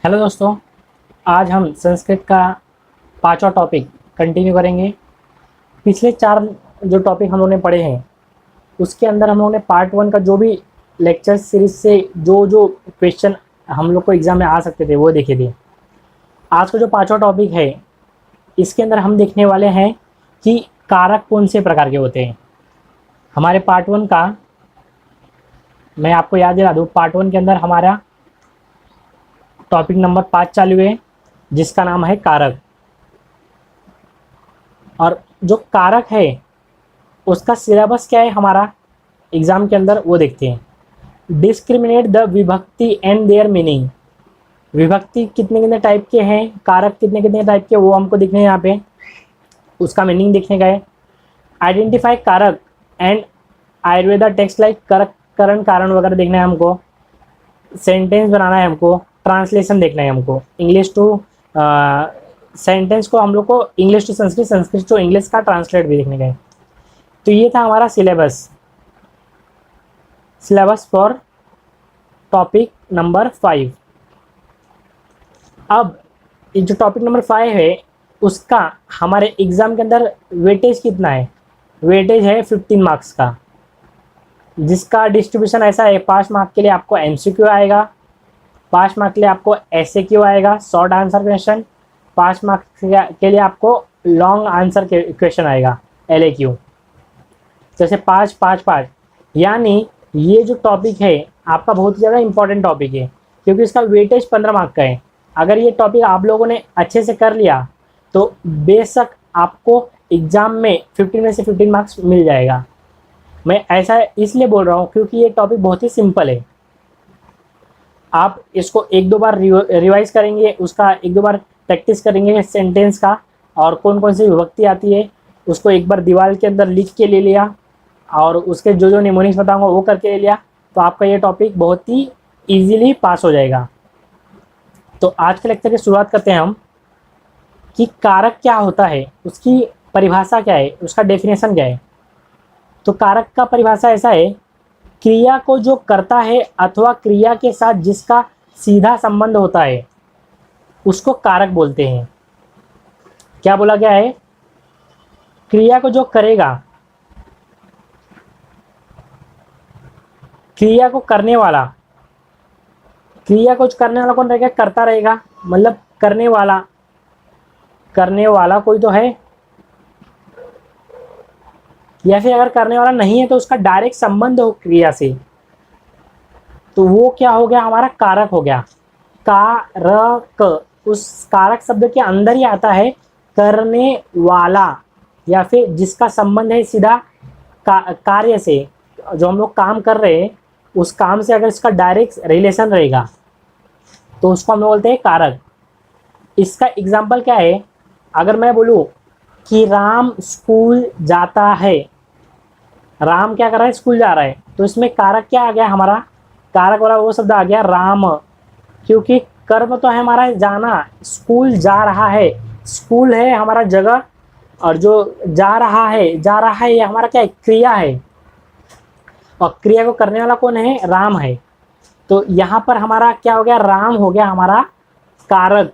Hello दोस्तों, आज हम संस्कृत का पांचवा टॉपिक कंटिन्यू करेंगे। पिछले चार जो टॉपिक हम लोगों ने पढ़े हैं उसके अंदर हम लोगों ने पार्ट वन का जो भी लेक्चर सीरीज से जो जो क्वेश्चन हम लोग को एग्जाम में आ सकते थे वो देखे थे। आज का जो पांचवा टॉपिक है इसके अंदर हम देखने वाले हैं कि कारक कौन से प्रकार के होते हैं। हमारे पार्ट वन का मैं आपको याद दिला दूँ, पार्ट वन के अंदर हमारा टॉपिक नंबर 5 चालू है जिसका नाम है कारक। और जो कारक है उसका सिलेबस क्या है हमारा एग्जाम के अंदर वो देखते हैं। डिस्क्रिमिनेट द विभक्ति एंड देयर मीनिंग। विभक्ति कितने कितने टाइप के हैं, कारक कितने कितने टाइप के, वो हमको दिखने हैं यहाँ पे, उसका मीनिंग देखने का है। आइडेंटिफाई कारक एंड आयुर्वेदा टेक्स्ट लाइक करक करण कारण वगैरह देखना है हमको। सेंटेंस बनाना है हमको, ट्रांसलेशन देखना है हमको, इंग्लिश टू सेंटेंस को हम लोग को English to Sanskrit, Sanskrit to English का ट्रांसलेट भी देखने का है। तो ये था हमारा सिलेबस फॉर टॉपिक नंबर 5। अब जो टॉपिक नंबर 5 है उसका हमारे एग्जाम के अंदर वेटेज कितना है। वेटेज है 15 मार्क्स का, जिसका डिस्ट्रीब्यूशन ऐसा है, 5 मार्क के लिए आपको एमसीक्यू आएगा, 5 मार्क के लिए आपको एसएक्यू आएगा, शॉर्ट आंसर क्वेश्चन, 5 मार्क के लिए आपको लॉन्ग आंसर क्वेश्चन आएगा एलएक्यू। जैसे 5 5 5, यानी ये जो टॉपिक है आपका बहुत ही ज़्यादा इंपॉर्टेंट टॉपिक है क्योंकि इसका वेटेज 15 मार्क का है। अगर ये टॉपिक आप लोगों ने अच्छे से कर लिया तो बेशक आपको एग्ज़ाम में 15 में से 15 मार्क्स मिल जाएगा। मैं ऐसा इसलिए बोल रहा हूँ क्योंकि ये टॉपिक बहुत ही सिंपल है। आप इसको एक दो बार रिवाइज करेंगे, उसका एक दो बार प्रैक्टिस करेंगे सेंटेंस का, और कौन कौन सी विभक्ति आती है उसको एक बार दीवार के अंदर लिख के ले लिया, और उसके जो जो निमोनिक्स बताऊंगा वो करके ले लिया, तो आपका ये टॉपिक बहुत ही इजीली पास हो जाएगा। तो आज के लेक्चर की शुरुआत करते हैं हम कि कारक क्या होता है, उसकी परिभाषा क्या है, उसका डेफिनेशन क्या है। तो कारक का परिभाषा ऐसा है, क्रिया को जो करता है अथवा क्रिया के साथ जिसका सीधा संबंध होता है उसको कारक बोलते हैं। क्या बोला गया है, क्रिया को जो करेगा, क्रिया को करने वाला, क्रिया को करने वाला कौन रहेगा, करता रहेगा, मतलब करने वाला कोई तो है, या फिर अगर करने वाला नहीं है तो उसका डायरेक्ट संबंध हो क्रिया से, तो वो क्या हो गया, हमारा कारक हो गया। कारक, उस कारक शब्द के अंदर ही आता है करने वाला या फिर जिसका संबंध है सीधा कार्य से, जो हम लोग काम कर रहे हैं उस काम से अगर इसका डायरेक्ट रिलेशन रहेगा तो उसको हम लोग बोलते हैं कारक। इसका एग्जाम्पल क्या है, अगर मैं बोलूँ कि राम स्कूल जाता है, राम क्या कर रहा है, स्कूल जा रहा है, तो इसमें कारक क्या आ गया हमारा, कारक वाला वो शब्द आ गया राम, क्योंकि कर्म तो है हमारा जाना, स्कूल जा रहा है, स्कूल है हमारा जगह, और जो जा रहा है ये हमारा क्या है, क्रिया है, और क्रिया को करने वाला कौन है, राम है। तो यहाँ पर हमारा क्या हो गया, राम हो गया हमारा कारक।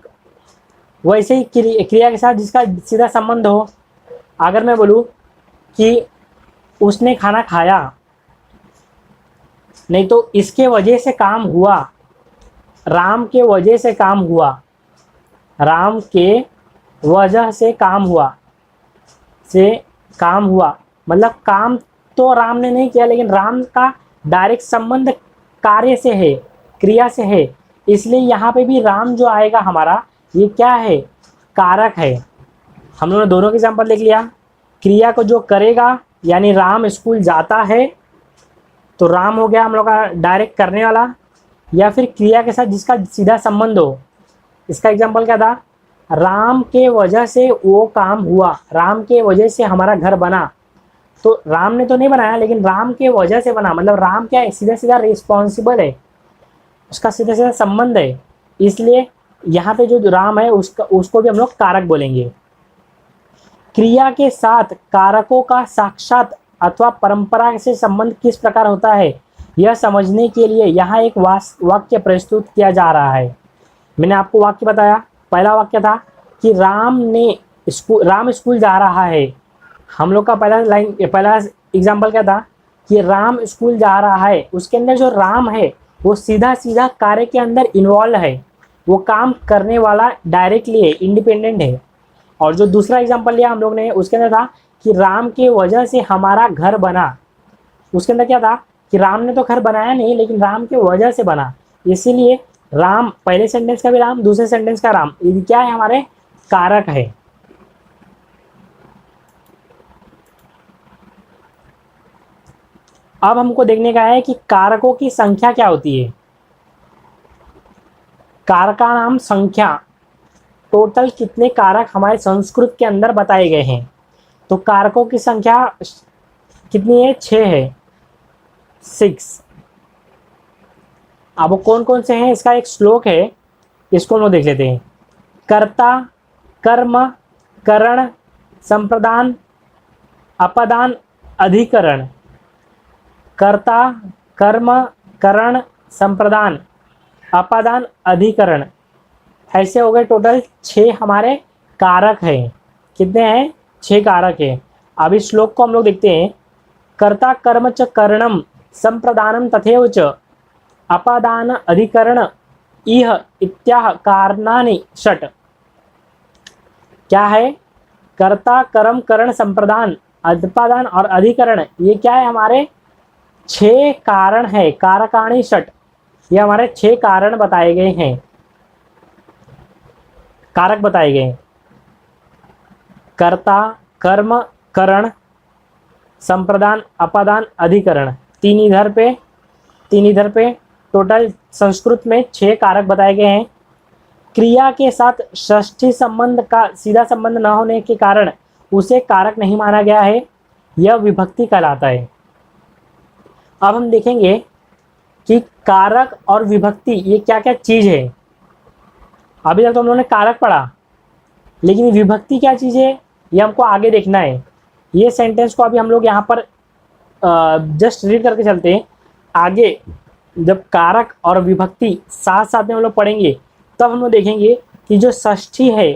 वैसे ही क्रिया के साथ जिसका सीधा संबंध हो, अगर मैं बोलूँ कि उसने खाना खाया, नहीं तो इसके वजह से काम हुआ, राम के वजह से काम हुआ, राम के वजह से काम हुआ, मतलब काम तो राम ने नहीं किया लेकिन राम का डायरेक्ट संबंध कार्य से है, क्रिया से है, इसलिए यहाँ पे भी राम जो आएगा हमारा ये क्या है, कारक है। हम लोगों ने दोनों के एग्जाम्पल देख लिया, क्रिया को जो करेगा यानी राम स्कूल जाता है तो राम हो गया हम लोग का डायरेक्ट करने वाला, या फिर क्रिया के साथ जिसका सीधा संबंध हो। इसका एग्जाम्पल क्या था, राम के वजह से वो काम हुआ, राम के वजह से हमारा घर बना, तो राम ने तो नहीं बनाया लेकिन राम के वजह से बना, मतलब राम क्या है, सीधा सीधा रिस्पॉन्सिबल है, उसका सीधा सीधा संबंध है, इसलिए यहाँ पे जो राम है उसको भी हम लोग कारक बोलेंगे। क्रिया के साथ कारकों का साक्षात अथवा परंपरा से संबंध किस प्रकार होता है, यह समझने के लिए यहाँ एक वाक्य प्रस्तुत किया जा रहा है। मैंने आपको वाक्य बताया, पहला वाक्य था कि राम स्कूल जा रहा है। हम लोग का पहला एग्जाम्पल क्या था कि राम स्कूल जा रहा है। उसके अंदर जो राम है वो सीधा सीधा कार्य के अंदर इन्वॉल्व है, वो काम करने वाला डायरेक्टली है, इंडिपेंडेंट है। और जो दूसरा एग्जाम्पल लिया हम लोग ने, उसके अंदर था कि राम के वजह से हमारा घर बना। उसके अंदर क्या था कि राम ने तो घर बनाया नहीं, लेकिन राम के वजह से बना। इसीलिए राम, पहले सेंटेंस का भी राम, दूसरे सेंटेंस का राम, ये क्या है, हमारे कारक है। अब हमको देखने का है कि कारकों की संख्या क्या होती है। कारका नाम संख्या, टोटल कितने कारक हमारे संस्कृत के अंदर बताए गए हैं। तो कारकों की संख्या कितनी है, 6 है, 6। अब वो कौन कौन से हैं, इसका एक श्लोक है, इसको हम लोग देख लेते हैं। कर्ता, कर्म, करण, संप्रदान, अपदान, अधिकरण। कर्ता, कर्म, करण, संप्रदान, अपादान, अधिकरण, ऐसे हो गए टोटल 6 हमारे कारक हैं। कितने हैं, 6 कारक हैं। अब इस श्लोक को हम लोग देखते हैं। कर्ता कर्म च करणम संप्रदानम तथैव च अपादान अधिकरण इह इत्याह कारणानि षट। क्या है, कर्ता कर्म करण संप्रदान अपादान और अधिकरण, ये क्या है, हमारे 6 कारण है, कारकाणि षट। ये हमारे 6 कारण बताए गए हैं, कारक बताए गए हैं। कर्ता, कर्म, करण, संप्रदान, अपादान, अधिकरण, 3 इधर पे टोटल संस्कृत में 6 कारक बताए गए हैं। क्रिया के साथ षष्ठी संबंध का सीधा संबंध न होने के कारण उसे कारक नहीं माना गया है, यह विभक्ति कहलाता है। अब हम देखेंगे कि कारक और विभक्ति ये क्या क्या चीज है। अभी तक तो हम लोगों ने कारक पढ़ा, लेकिन विभक्ति क्या चीज है ये हमको आगे देखना है। ये सेंटेंस को अभी हम लोग यहाँ पर जस्ट रीड करके चलते हैं। आगे जब कारक और विभक्ति साथ साथ में हम लोग पढ़ेंगे, तब हम लोग देखेंगे कि जो षष्ठी है,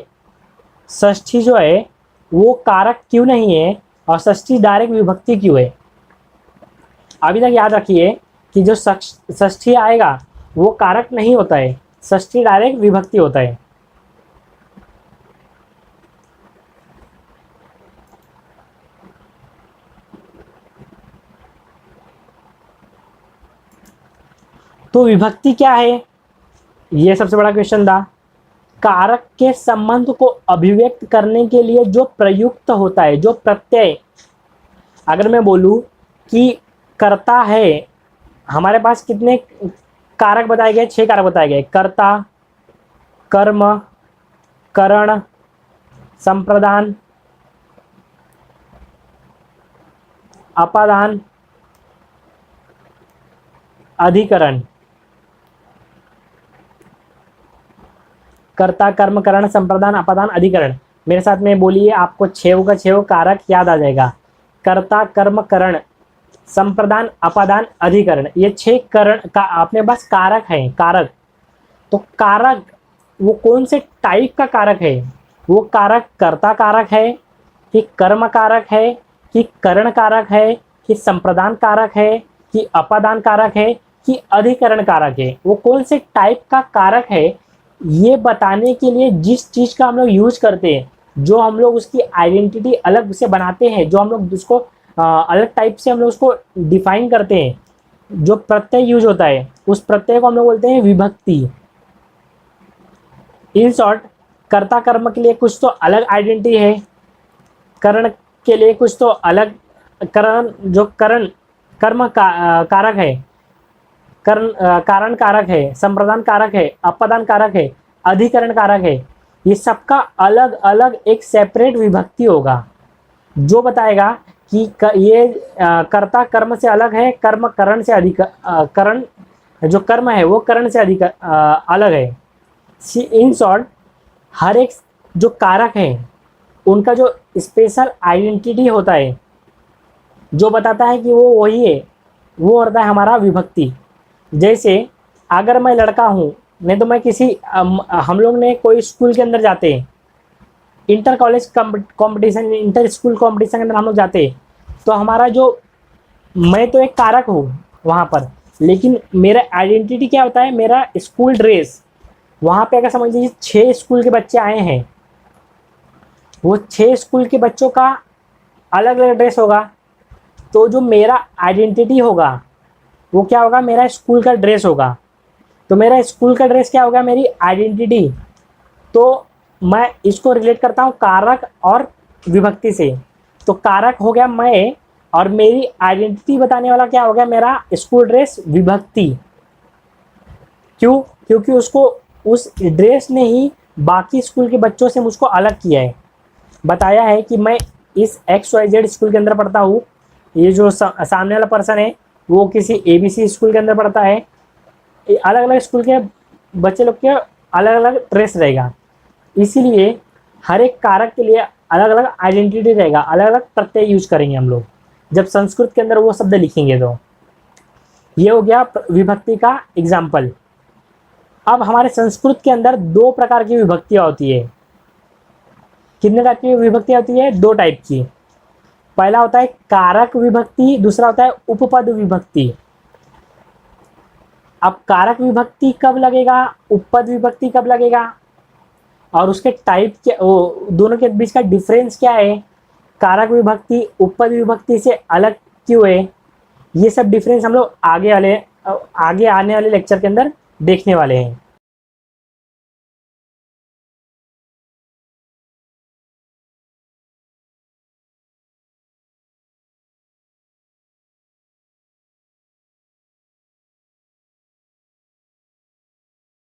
षष्ठी जो है वो कारक क्यों नहीं है और षष्ठी डायरेक्ट विभक्ति क्यों है। अभी तक याद रखिए कि जो षष्ठी आएगा वो कारक नहीं होता है, षष्ठी डायरेक्ट विभक्ति होता है। तो विभक्ति क्या है, ये सबसे बड़ा क्वेश्चन था। कारक के संबंध को अभिव्यक्त करने के लिए जो प्रयुक्त होता है, जो प्रत्यय। अगर मैं बोलूं कि कर्ता है, हमारे पास कितने कारक बताए गए, 6 कारक बताए गए। कर्ता, कर्म, करण, संप्रदान, अपादान, अधिकरण। कर्ता, कर्म, करण, संप्रदान, अपादान, अधिकरण। मेरे साथ में बोलिए, आपको 6 का 6 कारक याद आ जाएगा। कर्ता, कर्म, करण, संप्रदान, अपादान, अधिकरण, ये 6 करण का अपने पास कारक है। कारक, तो कारक वो कौन से टाइप का कारक है, वो कारक कर्ता कारक है कि कर्म कारक है कि करण कारक है कि संप्रदान कारक है कि अपादान कारक है कि अधिकरण कारक है। वो कौन से टाइप का कारक है, ये बताने के लिए जिस चीज़ का हम लोग यूज करते हैं, जो हम लोग उसकी आइडेंटिटी अलग से बनाते हैं, जो हम लोग उसको अलग टाइप से हम लोग उसको डिफाइन करते हैं, जो प्रत्यय यूज होता है, उस प्रत्यय को हम लोग बोलते हैं विभक्ति। इन शॉर्ट, कर्ता कर्म के लिए कुछ तो अलग आइडेंटिटी है, करण के लिए कुछ तो अलग, करण जो करण कर्म कारक है, कारण कारक है, संप्रदान कारक है, अपादान कारक है, अधिकरण कारक है। ये सबका अलग अलग एक सेपरेट विभक्ति होगा, जो बताएगा कि ये कर्ता कर्म से अलग है, कर्म करण से अधिक, करण जो कर्म है वो करण से अधिक अलग है। इन शॉर्ट, हर एक जो कारक है उनका जो स्पेशल आइडेंटिटी होता है, जो बताता है कि वो वही है, वो होता है हमारा विभक्ति। जैसे अगर मैं लड़का हूँ नहीं तो मैं किसी हम लोग ने कोई स्कूल के अंदर जाते, inter college competition, inter school competition के अंदर हम लोग जाते, तो हमारा जो, मैं तो एक कारक हूँ वहाँ पर, लेकिन मेरा आइडेंटिटी क्या होता है, मेरा स्कूल ड्रेस। वहाँ पे अगर समझ लीजिए 6 स्कूल के बच्चे आए हैं, वो 6 स्कूल के बच्चों का अलग अलग ड्रेस होगा, तो जो मेरा आइडेंटिटी होगा वो क्या होगा, मेरा स्कूल का ड्रेस होगा। तो मेरा स्कूल का ड्रेस क्या होगा, मेरी आइडेंटिटी। तो मैं इसको रिलेट करता हूँ कारक और विभक्ति से। तो कारक हो गया मैं, और मेरी आइडेंटिटी बताने वाला क्या हो गया, मेरा स्कूल ड्रेस विभक्ति। क्यों? क्योंकि उसको, उस ड्रेस ने ही बाकी स्कूल के बच्चों से मुझको अलग किया है, बताया है कि मैं इस XYZ स्कूल के अंदर पढ़ता हूँ, ये जो सामने वाला पर्सन है वो किसी ABC स्कूल के अंदर पढ़ता है। अलग अलग स्कूल के बच्चे लोग के अलग अलग ड्रेस रहेगा, इसीलिए हर एक कारक के लिए अलग अलग आइडेंटिटी रहेगा, अलग अलग प्रत्यय यूज करेंगे हम लोग जब संस्कृत के अंदर वो शब्द लिखेंगे। तो ये हो गया विभक्ति का एग्जाम्पल। अब हमारे संस्कृत के अंदर 2 प्रकार की विभक्तियाँ होती है। कितने टाइप की विभक्ति होती है? 2 टाइप की। पहला होता है कारक विभक्ति, दूसरा होता है उपपद विभक्ति। अब कारक विभक्ति कब लगेगा, उपपद विभक्ति कब लगेगा, और उसके टाइप क्या, वो दोनों के बीच का डिफरेंस क्या है, कारक विभक्ति उपपद विभक्ति से अलग क्यों है, ये सब डिफरेंस हम लोग आगे आने वाले लेक्चर के अंदर देखने वाले हैं।